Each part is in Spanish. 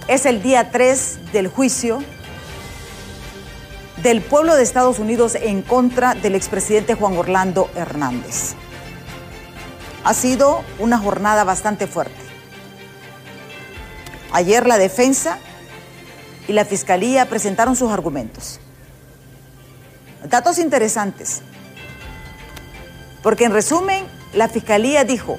Es el día 3 del juicio del pueblo de Estados Unidos en contra del expresidente Juan Orlando Hernández. Ha sido una jornada bastante fuerte. Ayer la defensa y la fiscalía presentaron sus argumentos. Datos interesantes, porque en resumen, la fiscalía dijo: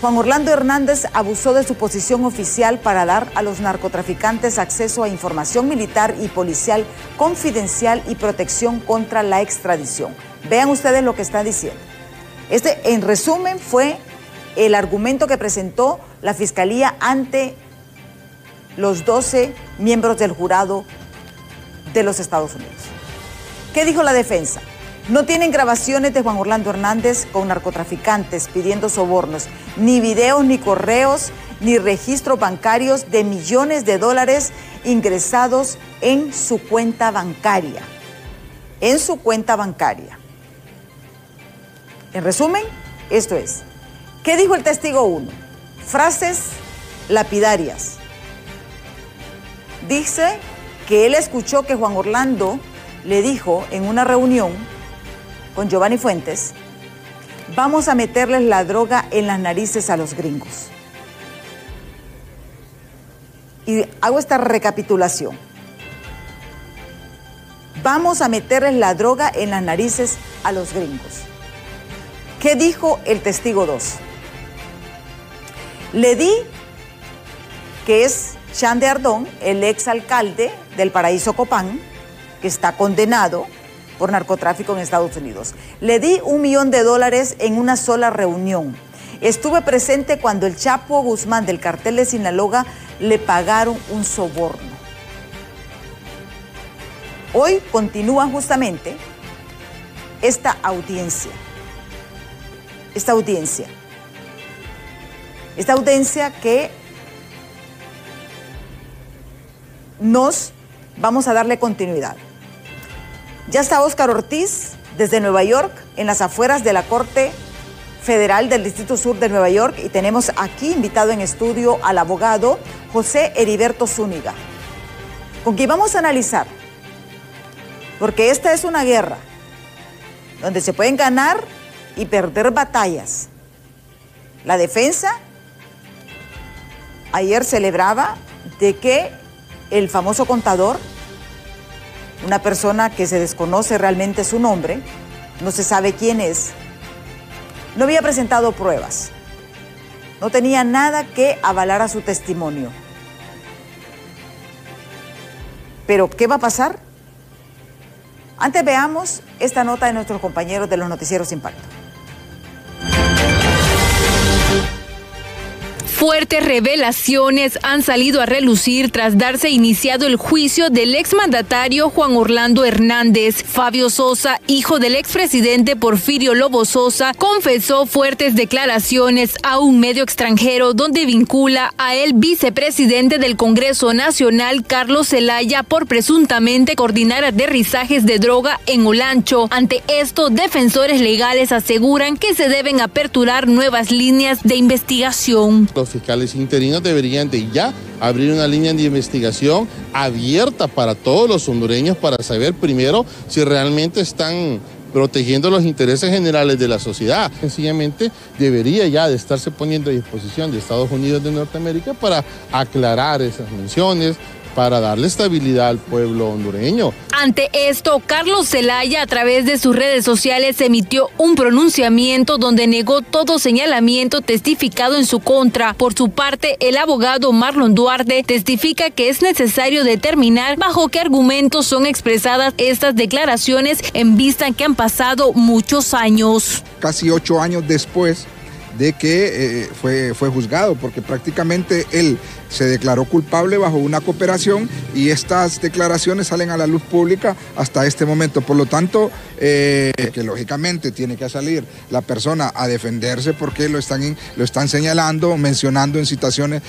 Juan Orlando Hernández abusó de su posición oficial para dar a los narcotraficantes acceso a información militar y policial confidencial y protección contra la extradición. Vean ustedes lo que está diciendo. Este, en resumen, fue el argumento que presentó la fiscalía ante los 12 miembros del jurado de los Estados Unidos. ¿Qué dijo la defensa? No tienen grabaciones de Juan Orlando Hernández con narcotraficantes pidiendo sobornos, ni videos, ni correos, ni registros bancarios de millones de dólares ingresados en su cuenta bancaria. En su cuenta bancaria. En resumen, esto es. ¿Qué dijo el testigo 1? Frases lapidarias. Dice que él escuchó que Juan Orlando le dijo en una reunión con Giovanni Fuentes: vamos a meterles la droga en las narices a los gringos. Y hago esta recapitulación. Vamos a meterles la droga en las narices a los gringos. ¿Qué dijo el testigo 2? Le di, que es Chan de Ardón, el exalcalde del Paraíso Copán, que está condenado por narcotráfico en Estados Unidos. Le di $1 millón en una sola reunión. Estuve presente cuando el Chapo Guzmán del cartel de Sinaloa le pagaron un soborno. Hoy continúa justamente esta audiencia. Esta audiencia que nos vamos a darle continuidad. Ya está Óscar Ortiz desde Nueva York, en las afueras de la Corte Federal del Distrito Sur de Nueva York, y tenemos aquí invitado en estudio al abogado José Heriberto Zúñiga, con quien vamos a analizar, porque esta es una guerra donde se pueden ganar y perder batallas. La defensa ayer celebraba de que el famoso contador, una persona que se desconoce realmente su nombre, no se sabe quién es, no había presentado pruebas, no tenía nada que avalar a su testimonio. Pero, ¿qué va a pasar? Antes veamos esta nota de nuestros compañeros de los Noticieros Impacto. Fuertes revelaciones han salido a relucir tras darse iniciado el juicio del exmandatario Juan Orlando Hernández. Fabio Sosa, hijo del expresidente Porfirio Lobo Sosa, confesó fuertes declaraciones a un medio extranjero donde vincula a el vicepresidente del Congreso Nacional, Carlos Zelaya, por presuntamente coordinar aterrizajes de droga en Olancho. Ante esto, defensores legales aseguran que se deben aperturar nuevas líneas de investigación. Los fiscales interinos deberían de ya abrir una línea de investigación abierta para todos los hondureños para saber primero si realmente están protegiendo los intereses generales de la sociedad. Sencillamente debería ya de estarse poniendo a disposición de Estados Unidos de Norteamérica para aclarar esas menciones, para darle estabilidad al pueblo hondureño. Ante esto, Carlos Zelaya, a través de sus redes sociales, emitió un pronunciamiento donde negó todo señalamiento testificado en su contra. Por su parte, el abogado Marlon Duarte testifica que es necesario determinar bajo qué argumentos son expresadas estas declaraciones en vista que han pasado muchos años. Casi 8 años después de que fue juzgado, porque prácticamente él se declaró culpable bajo una cooperación y estas declaraciones salen a la luz pública hasta este momento. Por lo tanto, que lógicamente tiene que salir la persona a defenderse porque lo están señalando, mencionando en citaciones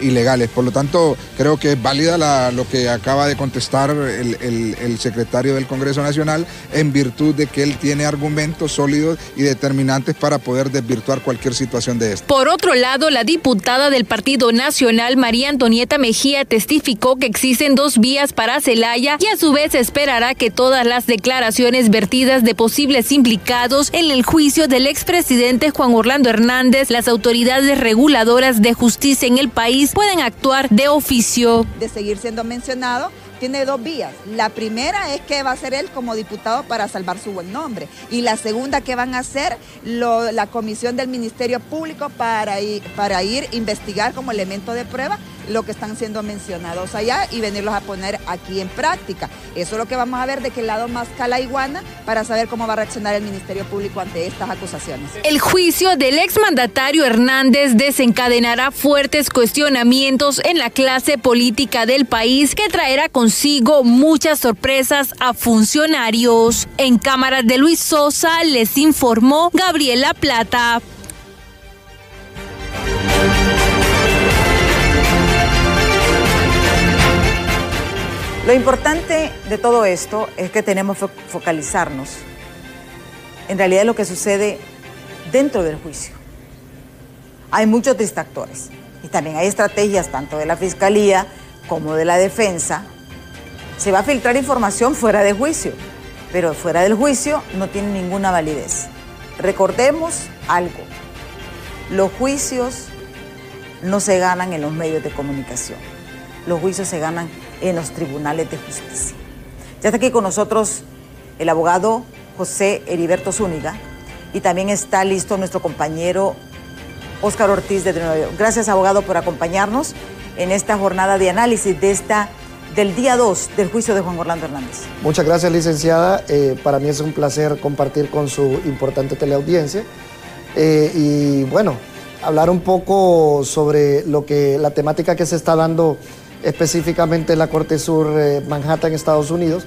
ilegales. Por lo tanto, creo que es válida lo que acaba de contestar el secretario del Congreso Nacional, en virtud de que él tiene argumentos sólidos y determinantes para poder desvirtuar cualquier situación de esta. Por otro lado, la diputada del Partido Nacional, fiscal María Antonieta Mejía testificó que existen 2 vías para Zelaya y a su vez esperará que todas las declaraciones vertidas de posibles implicados en el juicio del expresidente Juan Orlando Hernández, las autoridades reguladoras de justicia en el país puedan actuar de oficio. De seguir siendo mencionado, tiene 2 vías. La primera es que va a hacer él como diputado para salvar su buen nombre. Y la segunda que van a hacer la comisión del Ministerio Público para ir a investigar como elemento de prueba lo que están siendo mencionados allá y venirlos a poner aquí en práctica. Eso es lo que vamos a ver de qué lado más cala iguana para saber cómo va a reaccionar el Ministerio Público ante estas acusaciones. El juicio del exmandatario Hernández desencadenará fuertes cuestionamientos en la clase política del país que traerá consigo muchas sorpresas a funcionarios. En cámaras de Luis Sosa les informó Gabriela Plata. Lo importante de todo esto es que tenemos que focalizarnos en realidad en lo que sucede dentro del juicio. Hay muchos distractores y también hay estrategias tanto de la Fiscalía como de la Defensa. Se va a filtrar información fuera de juicio, pero fuera del juicio no tiene ninguna validez. Recordemos algo, los juicios no se ganan en los medios de comunicación, los juicios se ganan en los tribunales de justicia. Ya está aquí con nosotros el abogado José Heriberto Zúñiga y también está listo nuestro compañero Óscar Ortiz de Nueva York. Gracias, abogado, por acompañarnos en esta jornada de análisis del día 2 del juicio de Juan Orlando Hernández. Muchas gracias, licenciada. Para mí es un placer compartir con su importante teleaudiencia y bueno, hablar un poco sobre la temática que se está dando específicamente en la Corte Sur Manhattan, Estados Unidos,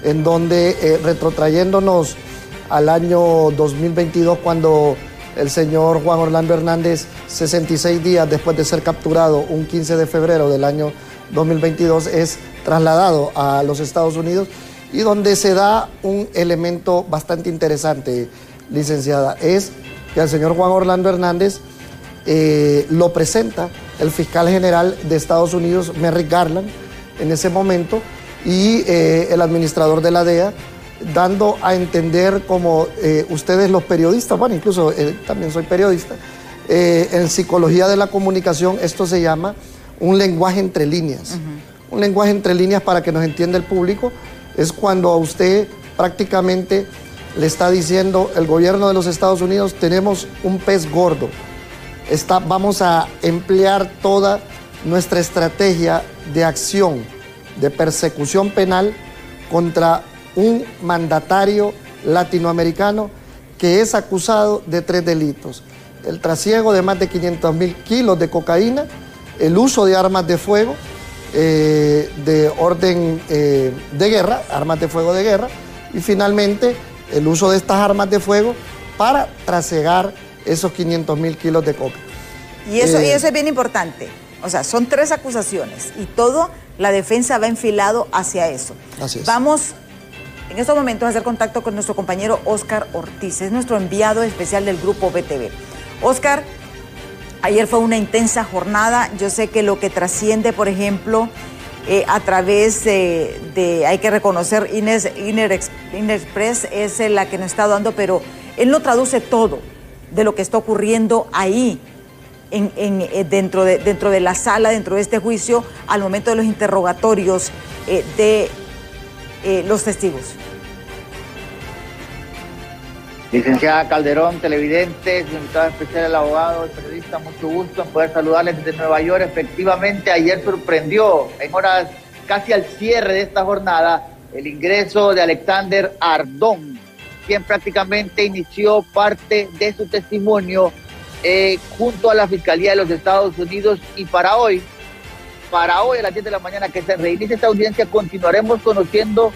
en donde retrotrayéndonos al año 2022, cuando el señor Juan Orlando Hernández, 66 días después de ser capturado, un 15 de febrero del año 2022, es trasladado a los Estados Unidos y donde se da un elemento bastante interesante, licenciada, es que al señor Juan Orlando Hernández lo presenta el fiscal general de Estados Unidos, Merrick Garland, en ese momento, y el administrador de la DEA, dando a entender como ustedes los periodistas, bueno, incluso también soy periodista, en psicología de la comunicación esto se llama un lenguaje entre líneas. Un lenguaje entre líneas, para que nos entienda el público, es cuando a usted prácticamente le está diciendo el gobierno de los Estados Unidos: tenemos un pez gordo. Vamos a emplear toda nuestra estrategia de acción, de persecución penal contra un mandatario latinoamericano que es acusado de 3 delitos. El trasiego de más de 500.000 kilos de cocaína, el uso de armas de fuego de orden de guerra, armas de fuego de guerra, y finalmente el uso de estas armas de fuego para trasegar esos 500.000 kilos de coca. Y eso es bien importante. O sea, son 3 acusaciones y toda la defensa va enfilado hacia eso. Así es. Vamos en estos momentos a hacer contacto con nuestro compañero Óscar Ortiz, es nuestro enviado especial del Grupo BTV. Óscar, ayer fue una intensa jornada. Yo sé que lo que trasciende, por ejemplo, a través hay que reconocer, Inner Express es la que nos está dando, pero él no traduce todo de lo que está ocurriendo ahí, dentro de la sala, dentro de este juicio, al momento de los interrogatorios de los testigos. Licenciada Calderón, televidentes, su invitado especial, el abogado, el periodista, mucho gusto en poder saludarles desde Nueva York. Efectivamente, ayer sorprendió, en horas casi al cierre de esta jornada, el ingreso de Alexander Ardón, quien prácticamente inició parte de su testimonio junto a la Fiscalía de los Estados Unidos. Y para hoy a las 10 de la mañana que se reinicie esta audiencia, continuaremos conociendo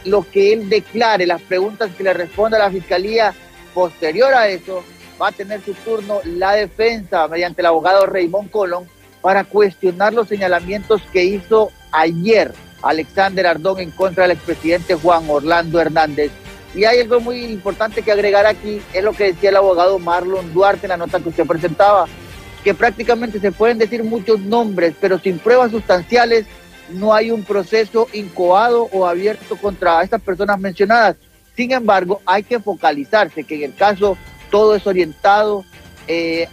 lo que él declare, las preguntas que le responda a la Fiscalía. Posterior a eso, va a tener su turno la defensa mediante el abogado Raymond Colón para cuestionar los señalamientos que hizo ayer Alexander Ardón en contra del expresidente Juan Orlando Hernández. Y hay algo muy importante que agregar aquí, es lo que decía el abogado Marlon Duarte en la nota que usted presentaba. que prácticamente se pueden decir muchos nombres, pero sin pruebas sustanciales no hay un proceso incoado o abierto contra estas personas mencionadas. Sin embargo, hay que focalizarse que en el caso todo es orientado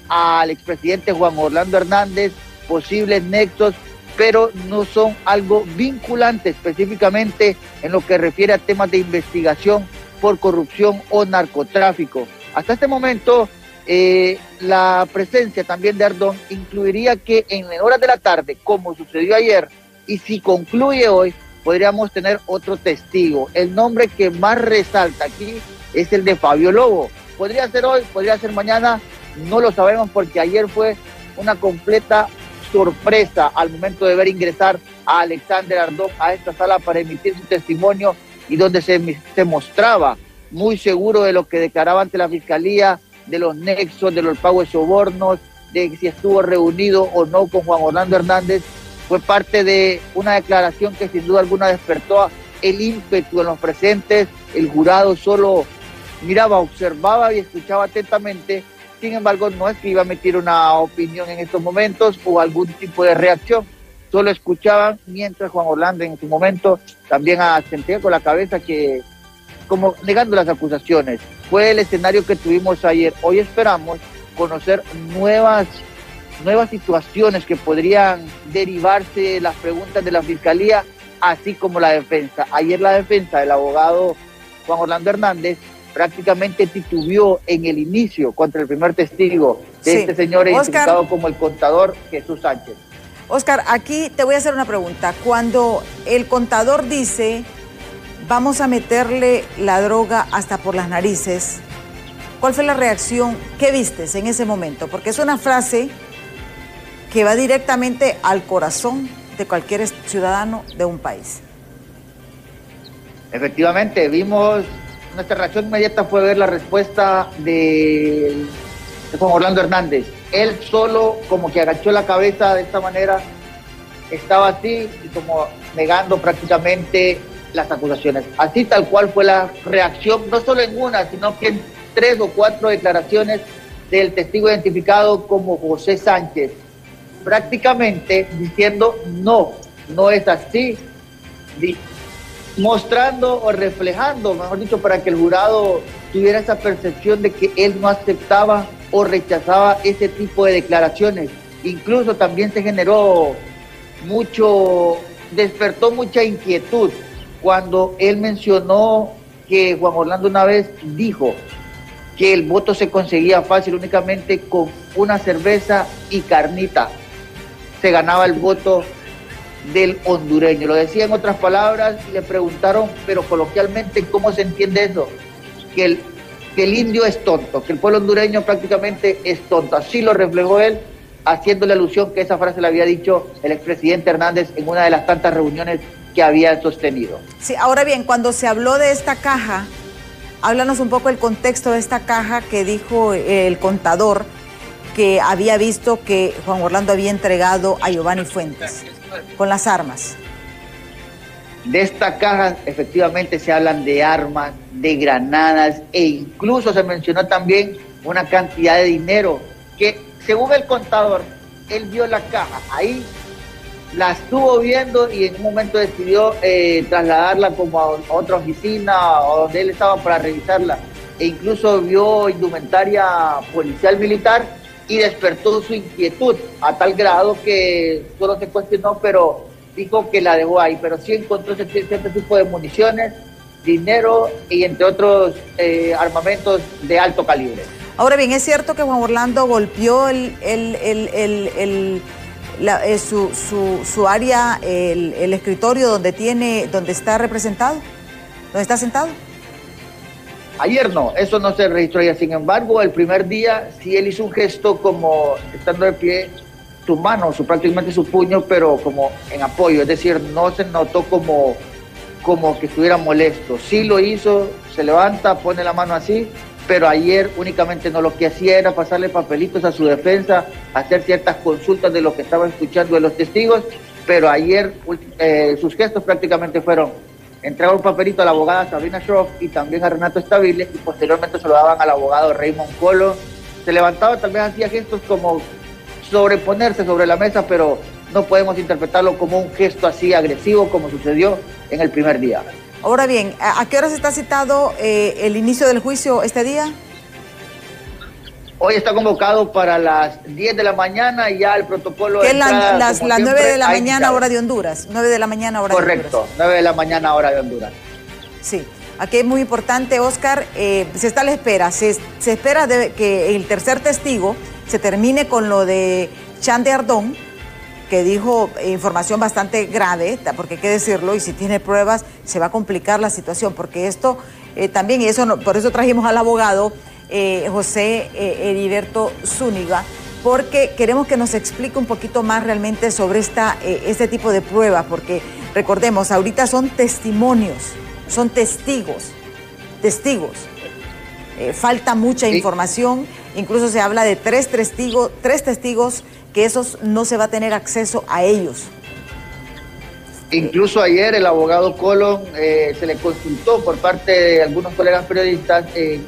al expresidente Juan Orlando Hernández, posibles nexos, pero no son algo vinculante específicamente en lo que refiere a temas de investigación por corrupción o narcotráfico. Hasta este momento, la presencia también de Ardón incluiría que en horas de la tarde, como sucedió ayer, y si concluye hoy, podríamos tener otro testigo. El nombre que más resalta aquí es el de Fabio Lobo. Podría ser hoy, podría ser mañana, no lo sabemos porque ayer fue una completa sorpresa al momento de ver ingresar a Alexander Ardón a esta sala para emitir su testimonio y donde se mostraba muy seguro de lo que declaraba ante la Fiscalía, de los nexos, de los pagos de sobornos, de si estuvo reunido o no con Juan Orlando Hernández. Fue parte de una declaración que sin duda alguna despertó el ímpetu en los presentes. El jurado solo miraba, observaba y escuchaba atentamente. Sin embargo, no es que iba a emitir una opinión en estos momentos o algún tipo de reacción. Solo escuchaban mientras Juan Orlando en su momento también asentía con la cabeza que como negando las acusaciones. Fue el escenario que tuvimos ayer. Hoy esperamos conocer nuevas situaciones que podrían derivarse de las preguntas de la Fiscalía, así como la defensa. Ayer la defensa del abogado Juan Orlando Hernández prácticamente titubeó en el inicio contra el primer testigo de este señor identificado como el contador Jesús Sánchez. Oscar, aquí te voy a hacer una pregunta. Cuando el contador dice, vamos a meterle la droga hasta por las narices, ¿cuál fue la reacción? ¿Qué vistes en ese momento? Porque es una frase que va directamente al corazón de cualquier ciudadano de un país. Efectivamente, nuestra reacción inmediata fue ver la respuesta de Juan Orlando Hernández. Él solo como que agachó la cabeza de esta manera, estaba así y como negando prácticamente las acusaciones. Así tal cual fue la reacción, no solo en una, sino que en 3 o 4 declaraciones del testigo identificado como José Sánchez, prácticamente diciendo no es así, mostrando o reflejando, mejor dicho, para que el jurado tuviera esa percepción de que él no aceptaba o rechazaba ese tipo de declaraciones. Incluso también se despertó mucha inquietud cuando él mencionó que Juan Orlando una vez dijo que el voto se conseguía fácil únicamente con una cerveza y carnita. Se ganaba el voto del hondureño. Lo decía en otras palabras y le preguntaron, pero coloquialmente, ¿cómo se entiende eso? Que el indio es tonto, que el pueblo hondureño prácticamente es tonto. Así lo reflejó él, haciéndole alusión que esa frase le había dicho el expresidente Hernández en una de las tantas reuniones que había sostenido. Sí, ahora bien, cuando se habló de esta caja, háblanos un poco el contexto de esta caja que dijo el contador que había visto que Juan Orlando había entregado a Giovanni Fuentes con las armas. De esta caja efectivamente se hablan de armas, de granadas e incluso se mencionó también una cantidad de dinero que según el contador, él vio la caja, ahí la estuvo viendo y en un momento decidió trasladarla como a otra oficina o donde él estaba para revisarla e incluso vio indumentaria policial militar y despertó su inquietud a tal grado que solo se cuestionó, pero dijo que la dejó ahí, pero sí encontró cierto tipo de municiones, dinero y entre otros armamentos de alto calibre. Ahora bien, ¿es cierto que Juan Orlando golpeó su área, el escritorio donde está representado, donde está sentado? Ayer no, eso no se registró ya. Sin embargo, el primer día sí él hizo un gesto como estando de pie, su mano, prácticamente su puño, pero como en apoyo, es decir, no se notó como que estuviera molesto. Sí lo hizo, se levanta, pone la mano así, pero ayer únicamente no, lo que hacía era pasarle papelitos a su defensa, hacer ciertas consultas de lo que estaba escuchando de los testigos, pero ayer sus gestos prácticamente fueron entregar un papelito a la abogada Sabrina Schroff y también a Renato Estabile y posteriormente se lo daban al abogado Raymond Colo. Se levantaba, tal vez hacía gestos como sobreponerse sobre la mesa, pero no podemos interpretarlo como un gesto así agresivo como sucedió en el primer día. Ahora bien, ¿a qué horas está citado el inicio del juicio este día? Hoy está convocado para las 10 de la mañana y ya el protocolo... Que es las 9 de la mañana hora de Honduras. 9 de la mañana hora de Honduras. Correcto, 9 de la mañana hora de Honduras. Sí, aquí es muy importante, Oscar, se está a la espera. Se espera que el tercer testigo se termine con lo de Chan de Ardón, que dijo información bastante grave, porque hay que decirlo, y si tiene pruebas se va a complicar la situación, porque esto también, y eso por eso trajimos al abogado José Heriberto Zúñiga, porque queremos que nos explique un poquito más realmente sobre este tipo de pruebas, porque recordemos, ahorita son testimonios, son testigos. Falta mucha información, incluso se habla de tres testigos que esos no se va a tener acceso a ellos. Incluso ayer el abogado Colón se le consultó por parte de algunos colegas periodistas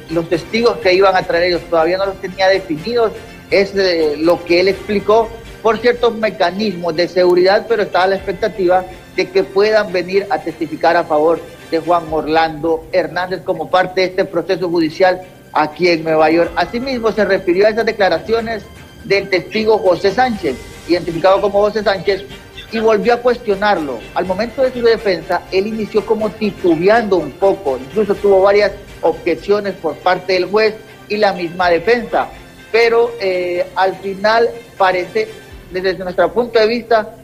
los testigos que iban a traer ellos, todavía no los tenía definidos, es lo que él explicó por ciertos mecanismos de seguridad, pero está a la expectativa de que puedan venir a testificar a favor de Juan Orlando Hernández como parte de este proceso judicial aquí en Nueva York. Asimismo se refirió a esas declaraciones del testigo José Sánchez, identificado como José Sánchez, y volvió a cuestionarlo. Al momento de su defensa, él inició como titubeando un poco, incluso tuvo varias objeciones por parte del juez y la misma defensa, pero al final parece, desde nuestro punto de vista,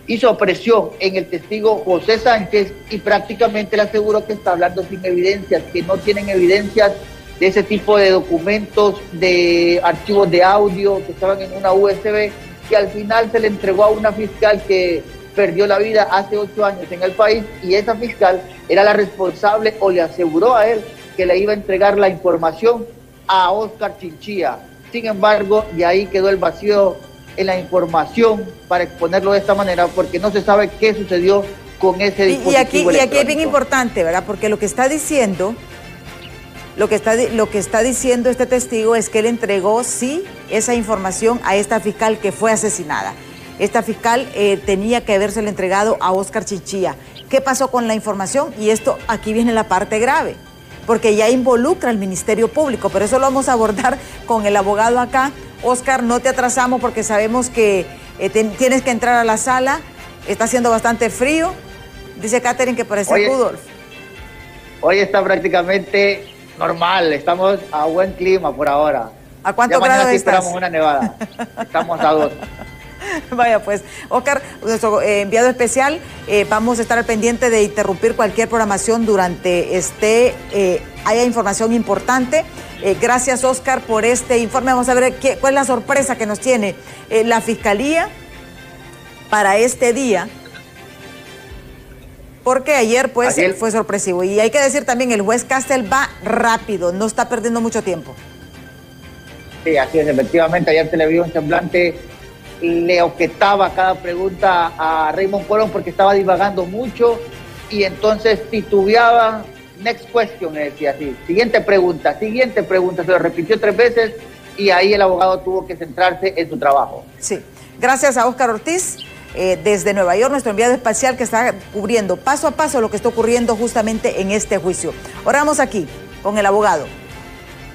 hizo presión en el testigo José Sánchez y prácticamente le aseguró que está hablando sin evidencias, que no tienen evidencias de ese tipo de documentos, de archivos de audio que estaban en una USB, que al final se le entregó a una fiscal que perdió la vida hace 8 años en el país, y esa fiscal era la responsable, o le aseguró a él que le iba a entregar la información a Oscar Chinchilla. Sin embargo, de ahí quedó el vacío en la información, para exponerlo de esta manera, porque no se sabe qué sucedió con ese dispositivo. Y aquí es bien importante, ¿verdad? Porque lo que está diciendo este testigo es que él entregó, sí, esa información a esta fiscal que fue asesinada. Esta fiscal tenía que habérsela entregado a Oscar Chinchilla. ¿Qué pasó con la información? Y esto, aquí viene la parte grave, porque ya involucra al Ministerio Público, pero eso lo vamos a abordar con el abogado acá. Oscar, no te atrasamos porque sabemos que tienes que entrar a la sala, está haciendo bastante frío. Dice Catherine que parece Rudolf. Hoy está prácticamente normal, estamos a buen clima por ahora. ¿A cuántos grados sí estás? Esperamos una nevada, estamos a 2. Vaya pues, Oscar, nuestro enviado especial, vamos a estar al pendiente de interrumpir cualquier programación durante haya información importante. Gracias, Oscar, por este informe. Vamos a ver cuál es la sorpresa que nos tiene la Fiscalía para este día, porque ayer pues fue sorpresivo. Y hay que decir también, el juez Castel va rápido, no está perdiendo mucho tiempo. Sí, así es, efectivamente, ayer se le vio un semblante, le objetaba cada pregunta a Raymond Colón porque estaba divagando mucho y entonces titubeaba. Next question, le decía así. Siguiente pregunta, se lo repitió 3 veces y ahí el abogado tuvo que centrarse en su trabajo. Sí, gracias a Oscar Ortiz, desde Nueva York, nuestro enviado especial que está cubriendo paso a paso lo que está ocurriendo justamente en este juicio. Ahora vamos aquí con el abogado.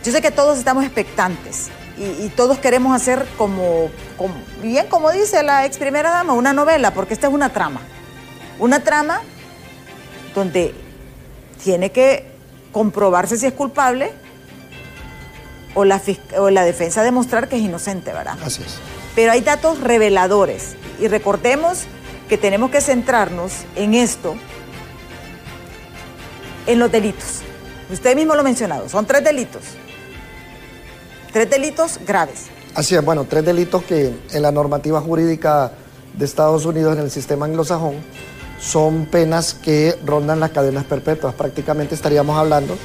Yo sé que todos estamos expectantes y todos queremos hacer como dice la ex primera dama, una novela, porque esta es una trama donde tiene que comprobarse si es culpable o la defensa demostrar que es inocente, ¿verdad? Así es. Pero hay datos reveladores y recordemos que tenemos que centrarnos en esto, en los delitos. Usted mismo lo ha mencionado, son 3 delitos. 3 delitos graves. Así es, bueno, 3 delitos que en la normativa jurídica de Estados Unidos, en el sistema anglosajón, son penas que rondan las cadenas perpetuas. Prácticamente estaríamos hablando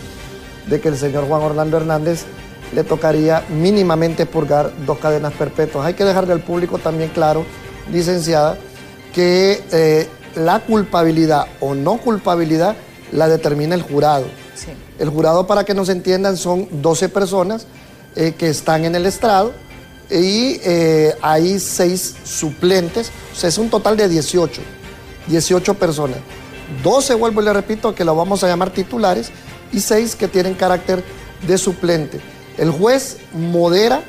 de que el señor Juan Orlando Hernández le tocaría mínimamente purgar 2 cadenas perpetuas. Hay que dejarle al público también claro, licenciada, que la culpabilidad o no culpabilidad la determina el jurado. Sí. El jurado, para que nos entiendan, son 12 personas que están en el estrado y hay 6 suplentes, o sea, es un total de 18 personas. 12, vuelvo y le repito, que lo vamos a llamar titulares, y 6 que tienen carácter de suplente. El juez modera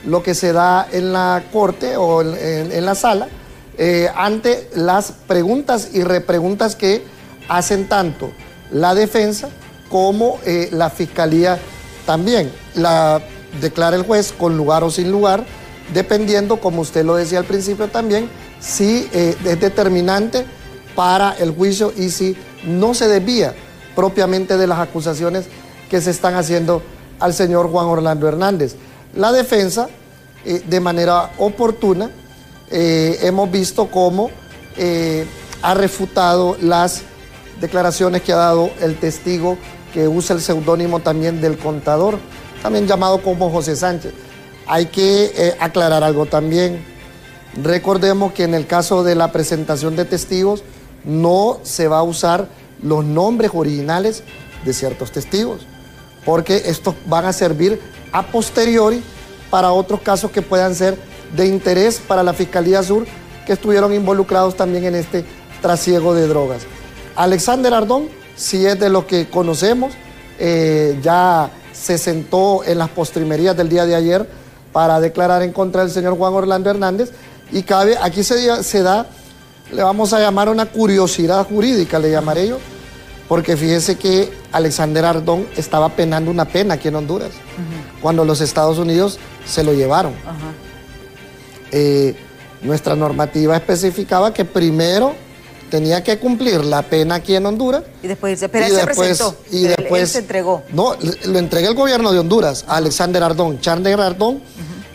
lo que se da en la corte o en la sala ante las preguntas y repreguntas que hacen tanto la defensa como la fiscalía también. La declara el juez con lugar o sin lugar, dependiendo, como usted lo decía al principio también, si es determinante para el juicio y si no se desvía propiamente de las acusaciones que se están haciendo al señor Juan Orlando Hernández. La defensa, de manera oportuna, hemos visto cómo ha refutado las declaraciones que ha dado el testigo que usa el seudónimo también del contador, también llamado como José Sánchez. Hay que aclarar algo también. Recordemos que en el caso de la presentación de testigos no se va a usar los nombres originales de ciertos testigos, porque estos van a servir a posteriori para otros casos que puedan ser de interés para la Fiscalía Sur, que estuvieron involucrados también en este trasiego de drogas. Alexander Ardón, si es de lo que conocemos, ya se sentó en las postrimerías del día de ayer para declarar en contra del señor Juan Orlando Hernández, y aquí se da, le vamos a llamar una curiosidad jurídica, le llamaré yo, porque fíjese que Alexander Ardón estaba penando una pena aquí en Honduras, cuando los Estados Unidos se lo llevaron. Nuestra normativa especificaba que primero tenía que cumplir la pena aquí en Honduras. Y después, pero él se presentó, él se entregó. No, lo entregué el gobierno de Honduras a Alexander Ardón. Charles Ardón,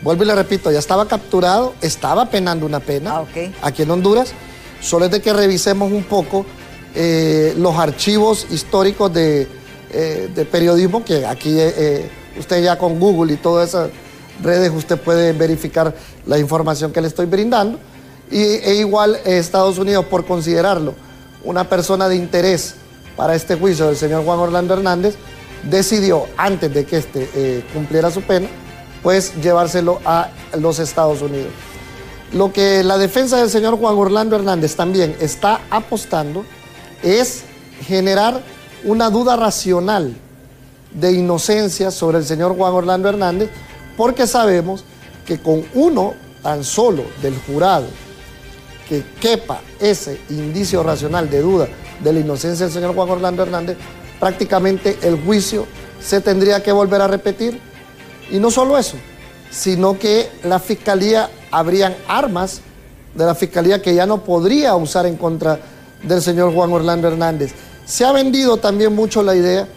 vuelvo y le repito, ya estaba capturado, estaba penando una pena aquí en Honduras. Solo es de que revisemos un poco los archivos históricos de periodismo, que aquí usted ya con Google y todas esas redes usted puede verificar la información que le estoy brindando. E igual Estados Unidos, por considerarlo una persona de interés para este juicio del señor Juan Orlando Hernández, decidió, antes de que cumpliera su pena, pues llevárselo a los Estados Unidos. Lo que la defensa del señor Juan Orlando Hernández también está apostando es generar una duda racional de inocencia sobre el señor Juan Orlando Hernández, porque sabemos que con uno tan solo del jurado que quepa ese indicio racional de duda de la inocencia del señor Juan Orlando Hernández, prácticamente el juicio se tendría que volver a repetir. Y no solo eso, sino que la Fiscalía, habrían armas de la Fiscalía que ya no podría usar en contra del señor Juan Orlando Hernández. Se ha vendido también mucho la idea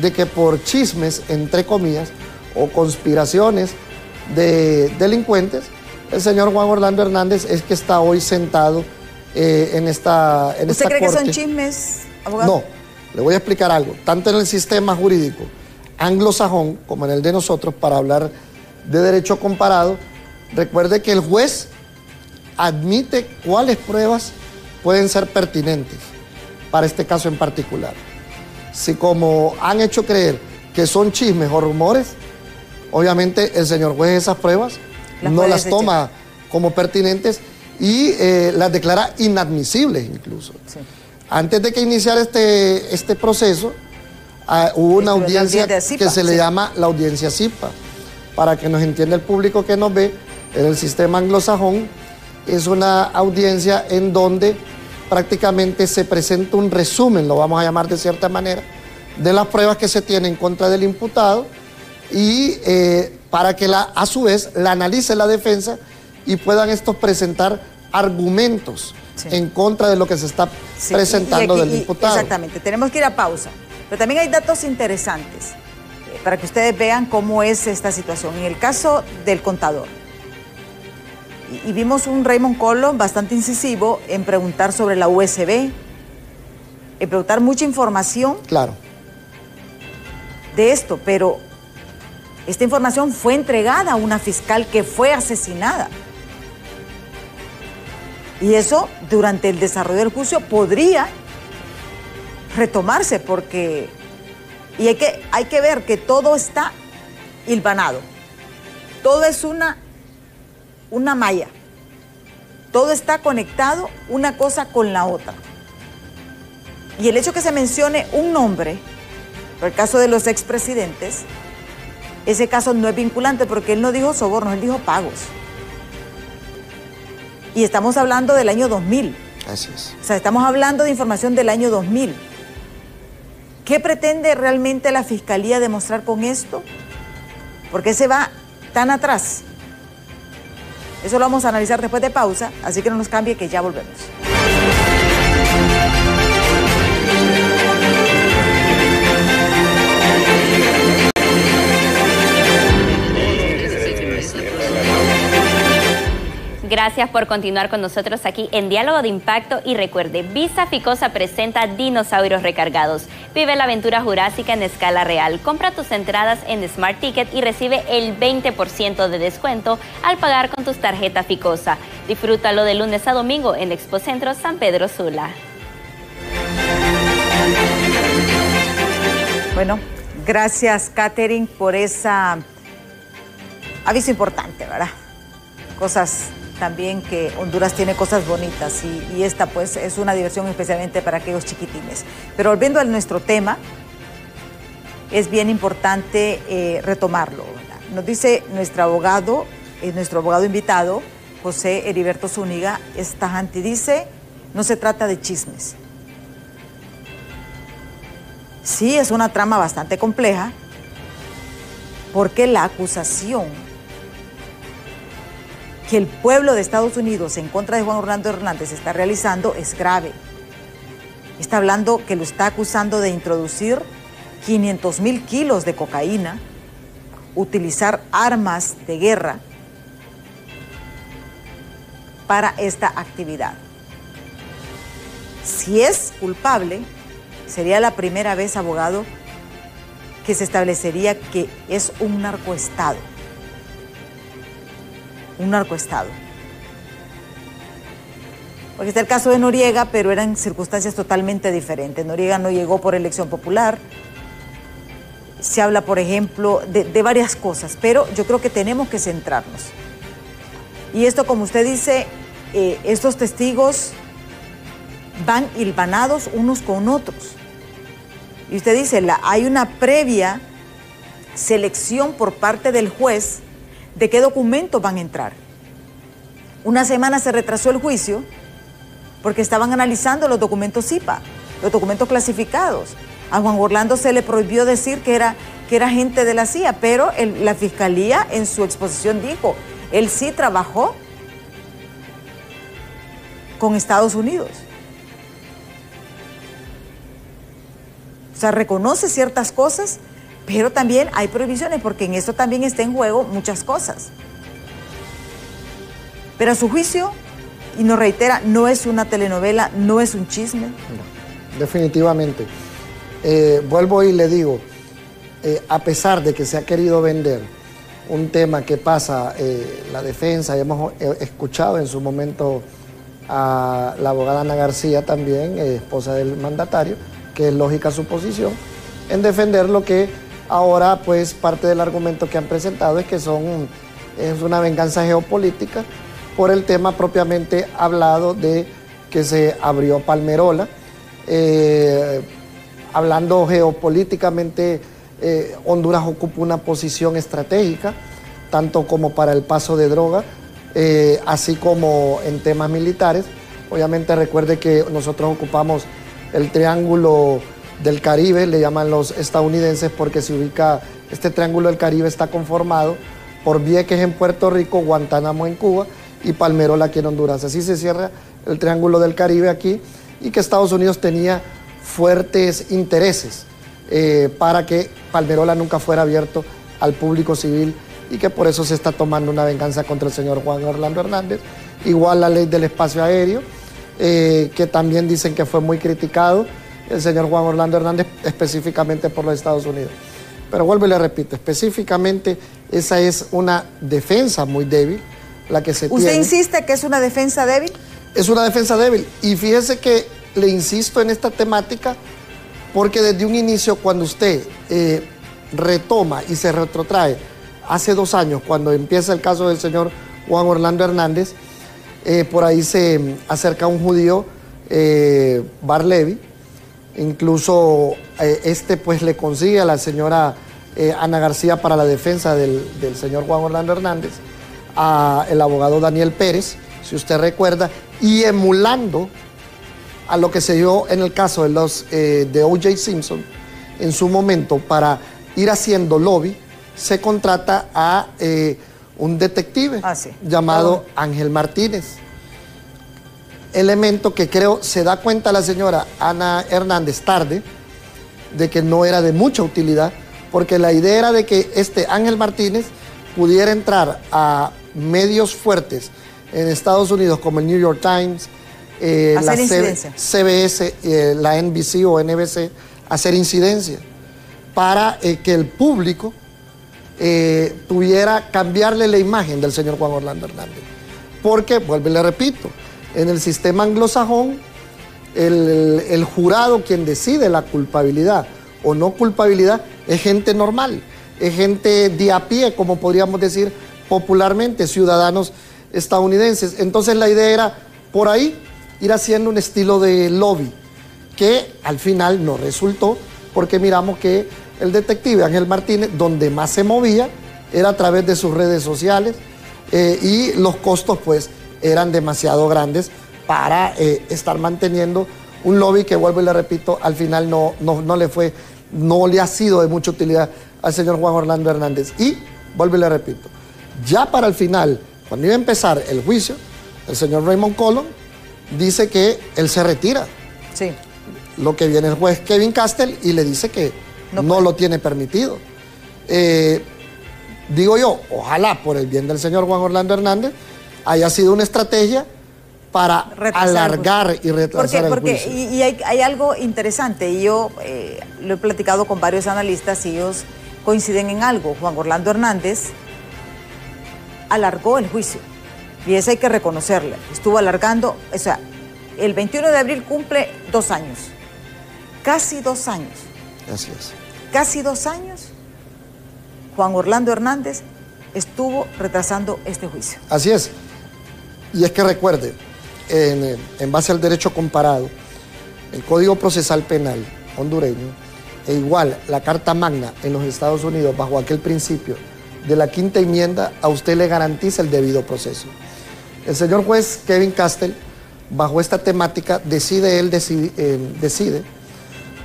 de que por chismes, entre comillas, o conspiraciones de delincuentes, el señor Juan Orlando Hernández es que está hoy sentado en esta corte. ¿Usted cree que son chismes, abogado? No, le voy a explicar algo. Tanto en el sistema jurídico anglosajón como en el de nosotros, para hablar de derecho comparado, recuerde que el juez admite cuáles pruebas pueden ser pertinentes para este caso en particular. Si como han hecho creer que son chismes o rumores, obviamente el señor juez esas pruebas no las toma como pertinentes y las declara inadmisibles incluso. Sí. Antes de que iniciara este proceso, hubo una audiencia que se le llama la audiencia CIPA. Para que nos entienda el público que nos ve, en el sistema anglosajón es una audiencia en donde prácticamente se presenta un resumen, lo vamos a llamar de cierta manera, de las pruebas que se tienen en contra del imputado, y para que a su vez la analice la defensa y puedan estos presentar argumentos en contra de lo que se está presentando del imputado. Exactamente, tenemos que ir a pausa, pero también hay datos interesantes para que ustedes vean cómo es esta situación. En el caso del contador, y vimos un Raymond Colo bastante incisivo en preguntar sobre la USB, en preguntar mucha información de esto, pero esta información fue entregada a una fiscal que fue asesinada. Y eso, durante el desarrollo del juicio, podría retomarse, porque hay que ver que todo está hilvanado. Todo es una una malla. Todo está conectado una cosa con la otra. Y el hecho que se mencione un nombre, por el caso de los expresidentes, ese caso no es vinculante porque él no dijo sobornos, él dijo pagos. Y estamos hablando del año 2000. Así es. O sea, estamos hablando de información del año 2000. ¿Qué pretende realmente la Fiscalía demostrar con esto? ¿Por qué se va tan atrás? Eso lo vamos a analizar después de pausa, así que no nos cambie, que ya volvemos. Gracias por continuar con nosotros aquí en Diálogo de Impacto y recuerde, Visa Ficosa presenta Dinosaurios Recargados. Vive la aventura jurásica en escala real. Compra tus entradas en Smart Ticket y recibe el 20% de descuento al pagar con tus tarjetas Ficosa. Disfrútalo de lunes a domingo en Expo Centro San Pedro Sula. Bueno, gracias Catherine por esa aviso importante, ¿verdad? Cosas también que Honduras tiene cosas bonitas y esta pues es una diversión especialmente para aquellos chiquitines. Pero volviendo a nuestro tema, es bien importante retomarlo, ¿verdad? Nos dice nuestro abogado invitado, José Heriberto Zúñiga, es tajante y dice, no se trata de chismes. Sí, es una trama bastante compleja, porque la acusación que el pueblo de Estados Unidos en contra de Juan Orlando Hernández está realizando es grave. Está hablando que lo está acusando de introducir 500,000 kilos de cocaína, utilizar armas de guerra para esta actividad. Si es culpable, sería la primera vez, abogado, que se establecería que es un narcoestado. Un narcoestado. Porque está el caso de Noriega, pero eran circunstancias totalmente diferentes. Noriega no llegó por elección popular. Se habla, por ejemplo, de varias cosas, pero yo creo que tenemos que centrarnos. Y esto, como usted dice, estos testigos van hilvanados unos con otros. Y usted dice, hay una previa selección por parte del juez de qué documentos van a entrar. Una semana se retrasó el juicio porque estaban analizando los documentos CIPA, los documentos clasificados. A Juan Orlando se le prohibió decir que era agente de la CIA, pero la Fiscalía en su exposición dijo, él sí trabajó con Estados Unidos. O sea, reconoce ciertas cosas, pero también hay prohibiciones, porque en esto también está en juego muchas cosas. Pero a su juicio, y nos reitera, no es una telenovela, no es un chisme. No, definitivamente. Vuelvo y le digo, a pesar de que se ha querido vender un tema que pasa la defensa, y hemos escuchado en su momento a la abogada Ana García también, esposa del mandatario, que es lógica su posición, en defender lo que ahora, pues, parte del argumento que han presentado es que es una venganza geopolítica por el tema propiamente hablado de que se abrió Palmerola. Hablando geopolíticamente, Honduras ocupa una posición estratégica, tanto como para el paso de droga, así como en temas militares. Obviamente recuerde que nosotros ocupamos el Triángulo del Caribe, le llaman los estadounidenses porque se ubica, este Triángulo del Caribe está conformado por Vieques en Puerto Rico, Guantánamo en Cuba y Palmerola aquí en Honduras. Así se cierra el Triángulo del Caribe aquí, y que Estados Unidos tenía fuertes intereses para que Palmerola nunca fuera abierto al público civil, y que por eso se está tomando una venganza contra el señor Juan Orlando Hernández. Igual la ley del espacio aéreo, que también dicen que fue muy criticado el señor Juan Orlando Hernández, específicamente por los Estados Unidos. Pero vuelvo y le repito, específicamente esa es una defensa muy débil la que se tiene. ¿Usted insiste que es una defensa débil? Es una defensa débil, y fíjese que le insisto en esta temática porque desde un inicio, cuando usted retoma y se retrotrae hace 2 años, cuando empieza el caso del señor Juan Orlando Hernández. Por ahí se acerca un judío, Barlevi. Incluso pues le consigue a la señora Ana García para la defensa del señor Juan Orlando Hernández, a el abogado Daniel Pérez, si usted recuerda, y emulando a lo que se dio en el caso de O.J. Simpson, en su momento, para ir haciendo lobby, se contrata a un detective llamado Ángel Martínez. Elemento que creo se da cuenta la señora Ana Hernández tarde, de que no era de mucha utilidad, porque la idea era de que Ángel Martínez pudiera entrar a medios fuertes en Estados Unidos como el New York Times, la CBS, la NBC o NBC, hacer incidencia para que el público tuviera cambiarle la imagen del señor Juan Orlando Hernández. Porque, vuelvo y le repito, en el sistema anglosajón, el jurado quien decide la culpabilidad o no culpabilidad es gente normal, es gente de a pie, como podríamos decir popularmente, ciudadanos estadounidenses. Entonces la idea era, por ahí, ir haciendo un estilo de lobby, que al final no resultó, porque miramos que el detective Ángel Martínez, donde más se movía, era a través de sus redes sociales, y los costos, pues, eran demasiado grandes para estar manteniendo un lobby que, vuelvo y le repito, al final no le ha sido de mucha utilidad al señor Juan Orlando Hernández. Y, vuelvo y le repito, ya para el final, cuando iba a empezar el juicio, el señor Raymond Collon dice que él se retira. Sí. Lo que viene el juez Kevin Castell y le dice que no lo tiene permitido. Digo yo, ojalá por el bien del señor Juan Orlando Hernández haya sido una estrategia para alargar y retrasar el juicio. Y hay algo interesante, y yo lo he platicado con varios analistas y ellos coinciden en algo. Juan Orlando Hernández alargó el juicio, y eso hay que reconocerle. Estuvo alargando, o sea, el 21 de abril cumple 2 años, casi 2 años. Así es. Casi 2 años, Juan Orlando Hernández estuvo retrasando este juicio. Así es. Y es que recuerde, en base al derecho comparado, el Código Procesal Penal hondureño, e igual la Carta Magna en los Estados Unidos, bajo aquel principio de la 5ª enmienda, a usted le garantiza el debido proceso. El señor juez Kevin Castell, bajo esta temática, decide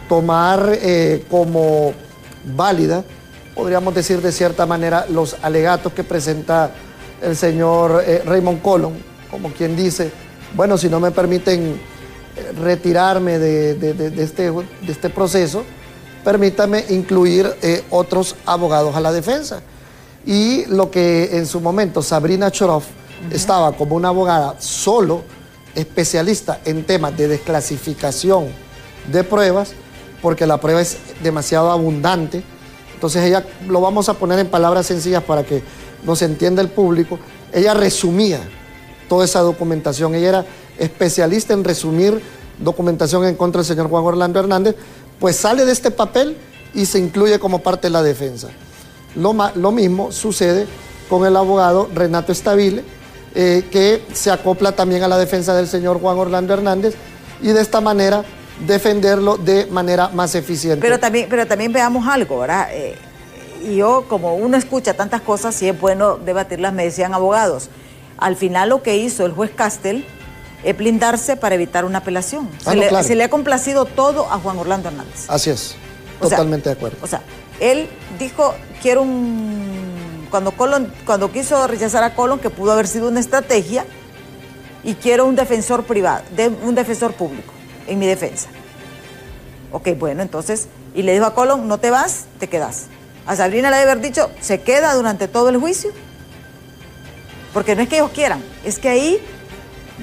tomar como válida, podríamos decir de cierta manera, los alegatos que presenta el señor Raymond Collon, como quien dice, bueno, si no me permiten retirarme de este proceso, permítame incluir otros abogados a la defensa. Y lo que en su momento Sabrina Choroff estaba como una abogada solo especialista en temas de desclasificación de pruebas, porque la prueba es demasiado abundante. Entonces ella, lo vamos a poner en palabras sencillas para que nos entienda el público, ella resumía toda esa documentación. Ella era especialista en resumir documentación en contra del señor Juan Orlando Hernández, pues sale de este papel y se incluye como parte de la defensa. Lo mismo sucede con el abogado Renato Stabile, que se acopla también a la defensa del señor Juan Orlando Hernández, y de esta manera defenderlo de manera más eficiente. Pero también veamos algo, ¿verdad? Y yo, como uno escucha tantas cosas, sí es bueno debatirlas, me decían abogados. Al final lo que hizo el juez Castell es blindarse para evitar una apelación. Se le ha complacido todo a Juan Orlando Hernández. Así es, totalmente de acuerdo. O sea, él dijo, quiero cuando quiso rechazar a Collon, que pudo haber sido una estrategia, y quiero un defensor privado, un defensor público en mi defensa. Ok, bueno, entonces, y le dijo a Collon, no te vas, te quedas. A Sabrina le debe haber dicho, se queda durante todo el juicio. Porque no es que ellos quieran, es que ahí,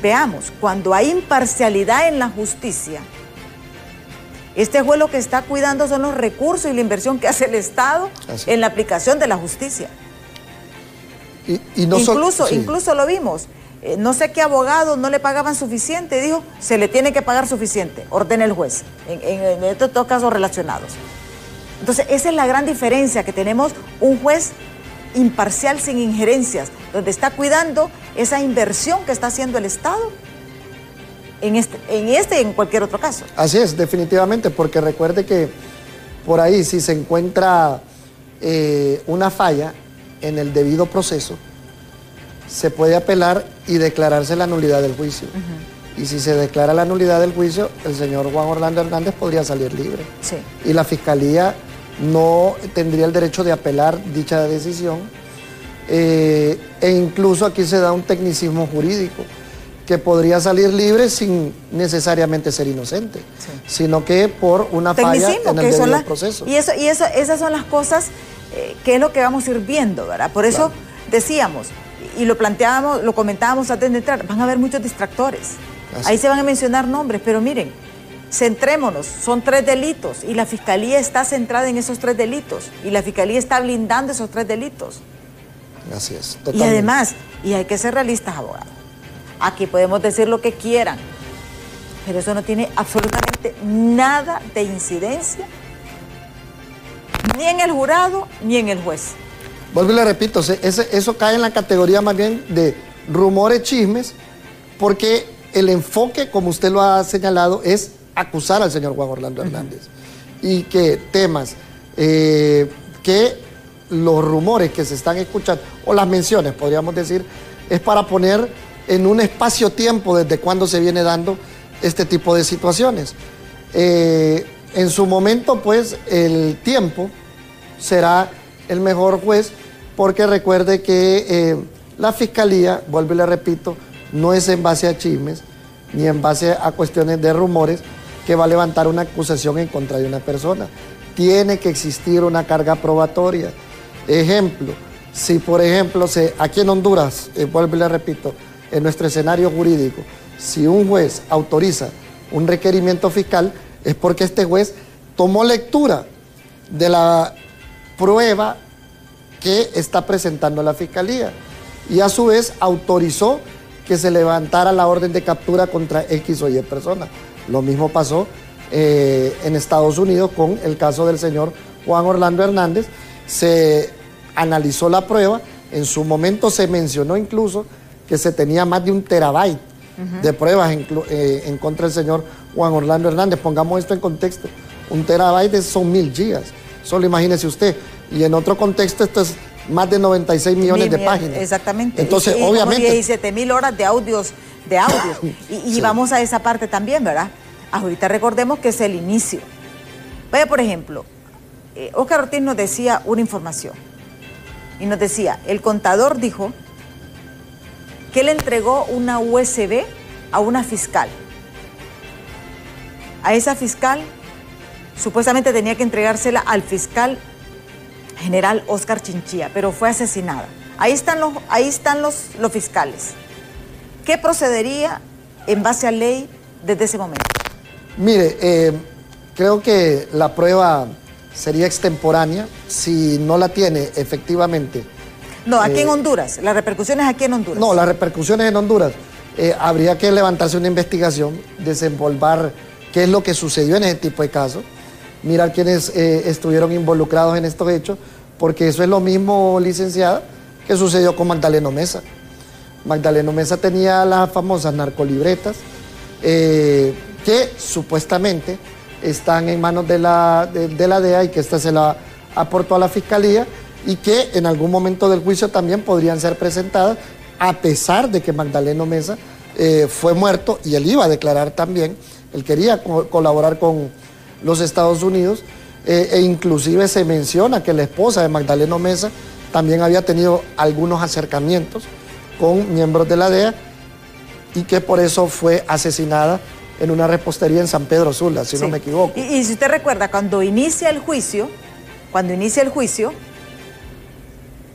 veamos, cuando hay imparcialidad en la justicia, este juez lo que está cuidando son los recursos y la inversión que hace el Estado en la aplicación de la justicia. Incluso lo vimos. No sé qué abogado no le pagaban suficiente, dijo, se le tiene que pagar suficiente, ordena el juez, en estos dos casos relacionados. Entonces, esa es la gran diferencia, que tenemos un juez imparcial sin injerencias, donde está cuidando esa inversión que está haciendo el Estado en este y en cualquier otro caso. Así es, definitivamente, porque recuerde que por ahí si se encuentra una falla en el debido proceso, se puede apelar y declararse la nulidad del juicio. Y si se declara la nulidad del juicio, el señor Juan Orlando Hernández podría salir libre. Sí. Y la Fiscalía no tendría el derecho de apelar dicha decisión. E incluso aquí se da un tecnicismo jurídico, que podría salir libre sin necesariamente ser inocente, sino que por una falla en el debido proceso. Y esas son las cosas que es lo que vamos a ir viendo, ¿verdad? Por eso decíamos, y lo planteábamos, lo comentábamos antes de entrar, van a haber muchos distractores. Ahí se van a mencionar nombres, pero miren, centrémonos, son 3 delitos y la Fiscalía está centrada en esos 3 delitos y la Fiscalía está blindando esos 3 delitos. Así es, totalmente. Y además, y hay que ser realistas, abogados, aquí podemos decir lo que quieran, pero eso no tiene absolutamente nada de incidencia, ni en el jurado, ni en el juez. Vuelvo y le repito, eso cae en la categoría más bien de rumores, chismes, porque el enfoque, como usted lo ha señalado, es acusar al señor Juan Orlando Hernández. Y que temas, que los rumores que se están escuchando, o las menciones, podríamos decir, es para poner en un espacio-tiempo desde cuando se viene dando este tipo de situaciones. En su momento, pues, el tiempo será el mejor juez, porque recuerde que la Fiscalía, vuelvo y le repito, no es en base a chismes, ni en base a cuestiones de rumores, que va a levantar una acusación en contra de una persona. Tiene que existir una carga probatoria. Ejemplo, si por ejemplo, aquí en Honduras, vuelvo y le repito, en nuestro escenario jurídico, si un juez autoriza un requerimiento fiscal, es porque este juez tomó lectura de la prueba que está presentando la Fiscalía y a su vez autorizó que se levantara la orden de captura contra X o Y persona. Lo mismo pasó en Estados Unidos con el caso del señor Juan Orlando Hernández. Se analizó la prueba, en su momento se mencionó incluso que se tenía más de 1 terabyte de pruebas en contra del señor Juan Orlando Hernández. Pongamos esto en contexto, 1 terabyte son 1000 gigas, solo imagínese usted. Y en otro contexto esto es más de 96 millones de páginas. Exactamente. Entonces, y obviamente... 17,000 horas de audios. Y vamos a esa parte también, ¿verdad? Ahorita recordemos que es el inicio. Vaya, por ejemplo, Óscar Ortiz nos decía una información. Y nos decía, el contador dijo que él entregó una USB a una fiscal. A esa fiscal, supuestamente tenía que entregársela al fiscal general Óscar Chinchilla, pero fue asesinada. Ahí están los fiscales. ¿Qué procedería en base a ley desde ese momento? Mire, creo que la prueba sería extemporánea si no la tiene efectivamente. No, aquí en Honduras, las repercusiones aquí en Honduras. No, las repercusiones en Honduras. Habría que levantarse una investigación, desenvolver qué es lo que sucedió en ese tipo de casos, mirar quiénes estuvieron involucrados en estos hechos, porque eso es lo mismo, licenciada, que sucedió con Magdaleno Mesa. Magdaleno Mesa tenía las famosas narcolibretas que supuestamente están en manos de la DEA y que esta se la aportó a la Fiscalía y que en algún momento del juicio también podrían ser presentadas, a pesar de que Magdaleno Mesa fue muerto y él iba a declarar también, él quería colaborar con los Estados Unidos e inclusive se menciona que la esposa de Magdaleno Mesa también había tenido algunos acercamientos con miembros de la DEA y que por eso fue asesinada en una repostería en San Pedro Sula, si no me equivoco. Y si usted recuerda, cuando inicia el juicio,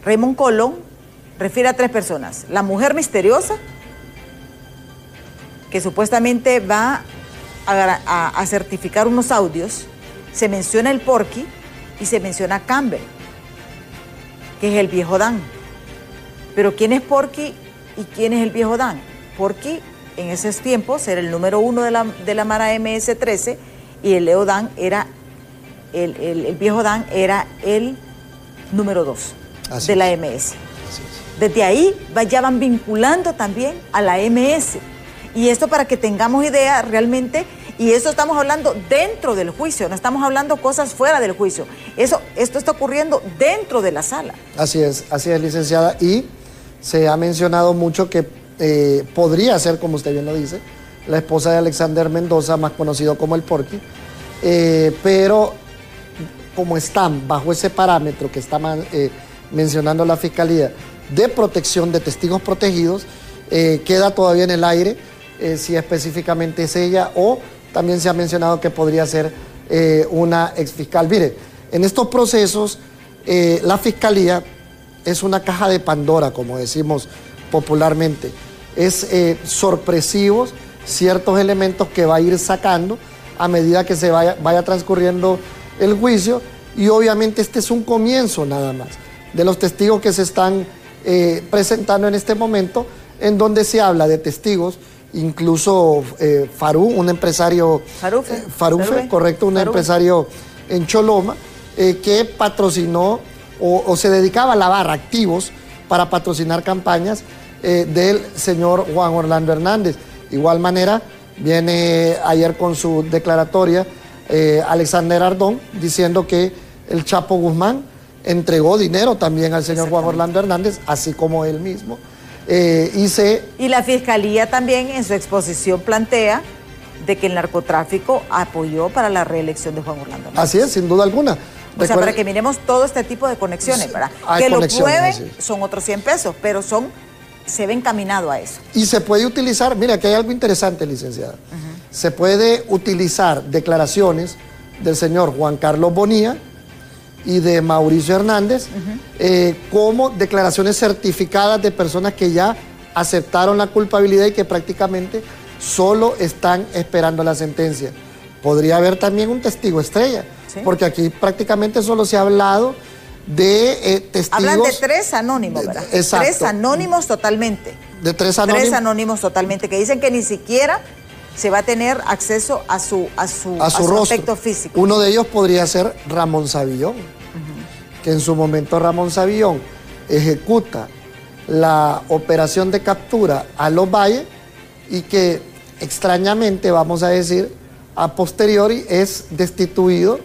Raymond Colón refiere a 3 personas. La mujer misteriosa, que supuestamente va a certificar unos audios, se menciona el Porky y se menciona a Campbell, que es el viejo Dan. Pero ¿quién es Porky y quién es el viejo Dan? Porky en esos tiempos era el número 1 de la Mara MS-13 y el Leo Dan era, el viejo Dan era el número 2 de la MS. Desde ahí ya van vinculando también a la MS. Y esto para que tengamos idea realmente, y eso estamos hablando dentro del juicio, no estamos hablando cosas fuera del juicio. Esto está ocurriendo dentro de la sala. Así es, licenciada. Y se ha mencionado mucho que podría ser, como usted bien lo dice, la esposa de Alexander Mendoza, más conocido como el Porky, pero como están bajo ese parámetro que está mencionando la Fiscalía de protección de testigos protegidos, queda todavía en el aire si específicamente es ella, o también se ha mencionado que podría ser una exfiscal. Mire, en estos procesos la Fiscalía es una caja de Pandora, como decimos popularmente. Es sorpresivos ciertos elementos que va a ir sacando a medida que se vaya transcurriendo el juicio, y obviamente este es un comienzo nada más de los testigos que se están presentando en este momento, en donde se habla de testigos, incluso Farú, un empresario, Farufe, correcto, un empresario en Choloma, que patrocinó o se dedicaba a lavar activos para patrocinar campañas del señor Juan Orlando Hernández. Igual manera, viene ayer con su declaratoria Alexander Ardón diciendo que el Chapo Guzmán entregó dinero también al señor Juan Orlando Hernández, así como él mismo. Y la Fiscalía también en su exposición plantea de que el narcotráfico apoyó para la reelección de Juan Orlando Hernández. Así es, sin duda alguna. O sea, para que miremos todo este tipo de conexiones, ¿verdad? Que lo prueben, son otros 100 pesos, pero se ve encaminado a eso. Y se puede utilizar, mira, aquí hay algo interesante, licenciada. Se puede utilizar declaraciones del señor Juan Carlos Bonilla y de Mauricio Hernández como declaraciones certificadas de personas que ya aceptaron la culpabilidad y que prácticamente solo están esperando la sentencia. Podría haber también un testigo estrella, porque aquí prácticamente solo se ha hablado de testigos. Hablan de 3 anónimos, ¿verdad? Exacto. 3 anónimos totalmente. De 3 anónimos. 3 anónimos totalmente, que dicen que ni siquiera se va a tener acceso a su aspecto físico. Uno de ellos podría ser Ramón Savillón, que en su momento Ramón Savillón ejecuta la operación de captura a Los Valles y que extrañamente, vamos a decir, a posteriori es destituido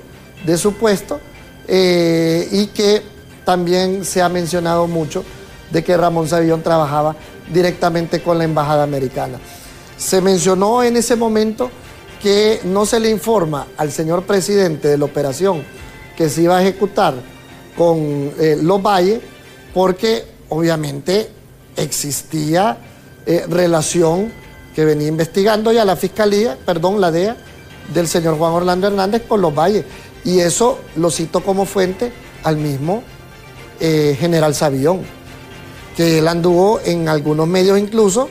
de su puesto, y que también se ha mencionado mucho de que Ramón Savillón trabajaba directamente con la embajada americana. Se mencionó en ese momento que no se le informa al señor presidente de la operación que se iba a ejecutar con Los Valles, porque obviamente existía relación que venía investigando ya la Fiscalía, perdón, la DEA, del señor Juan Orlando Hernández con Los Valles. Y eso lo cito como fuente al mismo general Savillón, que él anduvo en algunos medios incluso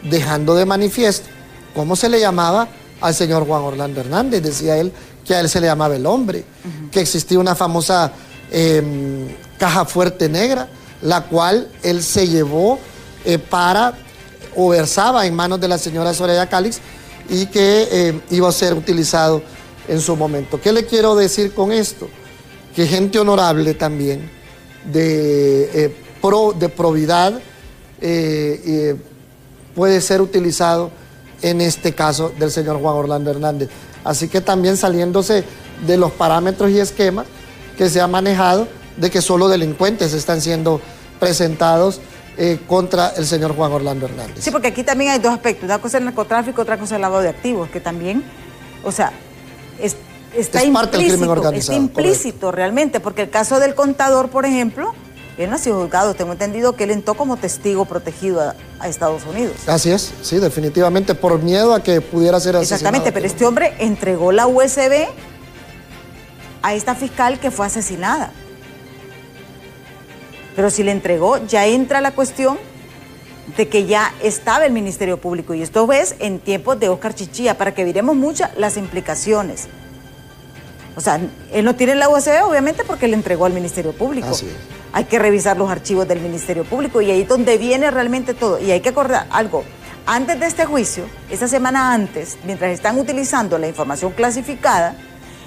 dejando de manifiesto cómo se le llamaba al señor Juan Orlando Hernández. Decía él que a él se le llamaba el hombre, que existía una famosa caja fuerte negra, la cual él se llevó o versaba en manos de la señora Soraya Calix, y que iba a ser utilizado en su momento. ¿Qué le quiero decir con esto? Que gente honorable también, de probidad, puede ser utilizado en este caso del señor Juan Orlando Hernández. Así que también saliéndose de los parámetros y esquemas que se ha manejado de que solo delincuentes están siendo presentados contra el señor Juan Orlando Hernández. Sí, porque aquí también hay 2 aspectos. Una cosa es el narcotráfico, otra cosa es el lavado de activos, que también, o sea, está implícito realmente, porque el caso del contador, por ejemplo, él no ha sido juzgado. Tengo entendido que él entró como testigo protegido a Estados Unidos. Así es, sí, definitivamente, por miedo a que pudiera ser asesinado. Exactamente, pero este hombre entregó la USB a esta fiscal que fue asesinada. Pero si le entregó, ya entra la cuestión de que ya estaba el Ministerio Público. Y esto es en tiempos de Óscar Chichilla, para que viremos muchas las implicaciones. O sea, él no tiene la USB, obviamente, porque le entregó al Ministerio Público. Así es. Hay que revisar los archivos del Ministerio Público, y ahí es donde viene realmente todo. Y hay que acordar algo. Antes de este juicio, esta semana antes, mientras están utilizando la información clasificada,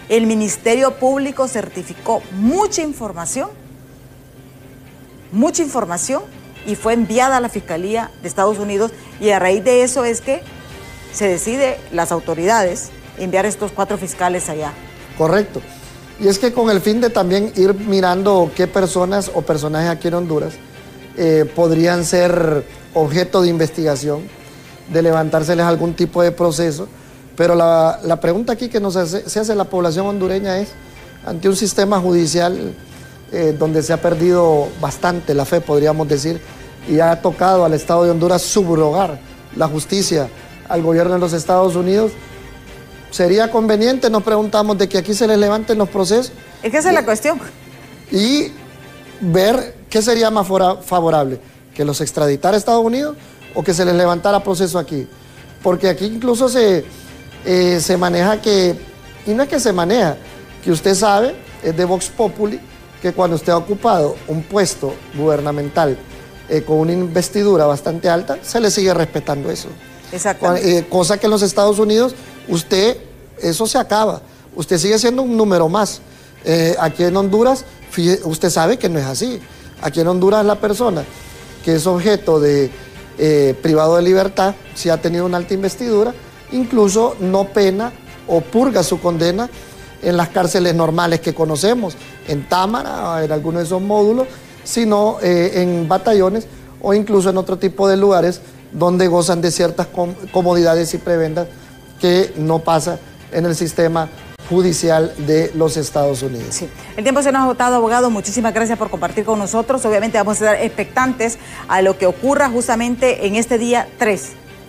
el Ministerio Público certificó mucha información y fue enviada a la Fiscalía de Estados Unidos, y a raíz de eso es que se decide las autoridades enviar estos 4 fiscales allá. Correcto. Y es que con el fin de también ir mirando qué personas o personajes aquí en Honduras podrían ser objeto de investigación, de levantárseles algún tipo de proceso. Pero la pregunta aquí que se hace la población hondureña es, ante un sistema judicial donde se ha perdido bastante la fe, podríamos decir, y ha tocado al Estado de Honduras subrogar la justicia al gobierno de los Estados Unidos, ¿sería conveniente, nos preguntamos, de que aquí se les levanten los procesos? Es que esa es la cuestión. Y ver qué sería más favorable, que los extraditara a Estados Unidos o que se les levantara proceso aquí. Porque aquí incluso se maneja que, y no es que se maneja, que usted sabe, es de Vox Populi, que cuando usted ha ocupado un puesto gubernamental con una investidura bastante alta, se le sigue respetando eso. Exactamente. Cosa que en los Estados Unidos, eso se acaba. Usted sigue siendo un número más. Aquí en Honduras, usted sabe que no es así. Aquí en Honduras la persona que es objeto de privado de libertad, si ha tenido una alta investidura, incluso no pena o purga su condena en las cárceles normales que conocemos, en Támara, en alguno de esos módulos, sino en batallones o incluso en otro tipo de lugares donde gozan de ciertas comodidades y prebendas que no pasa en el sistema judicial de los Estados Unidos. Sí. El tiempo se nos ha agotado, abogado. Muchísimas gracias por compartir con nosotros. Obviamente vamos a estar expectantes a lo que ocurra justamente en este día 3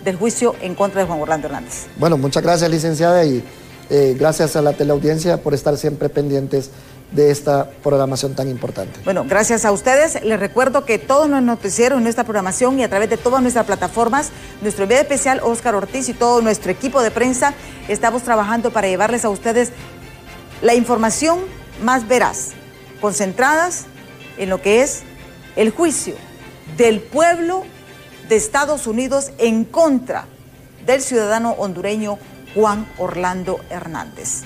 del juicio en contra de Juan Orlando Hernández. Bueno, muchas gracias, licenciada, y gracias a la teleaudiencia por estar siempre pendientes de esta programación tan importante. Bueno, gracias a ustedes. Les recuerdo que todos los noticieros en nuestra programación y a través de todas nuestras plataformas, nuestro enviado especial Óscar Ortiz y todo nuestro equipo de prensa, estamos trabajando para llevarles a ustedes la información más veraz, concentradas en lo que es el juicio del pueblo de Estados Unidos en contra del ciudadano hondureño Juan Orlando Hernández.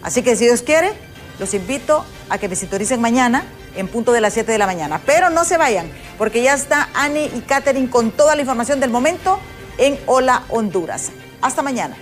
Así que si Dios quiere, los invito a que me sintonicen mañana en punto de las 7 de la mañana. Pero no se vayan, porque ya está Annie y Catherine con toda la información del momento en Hola Honduras. Hasta mañana.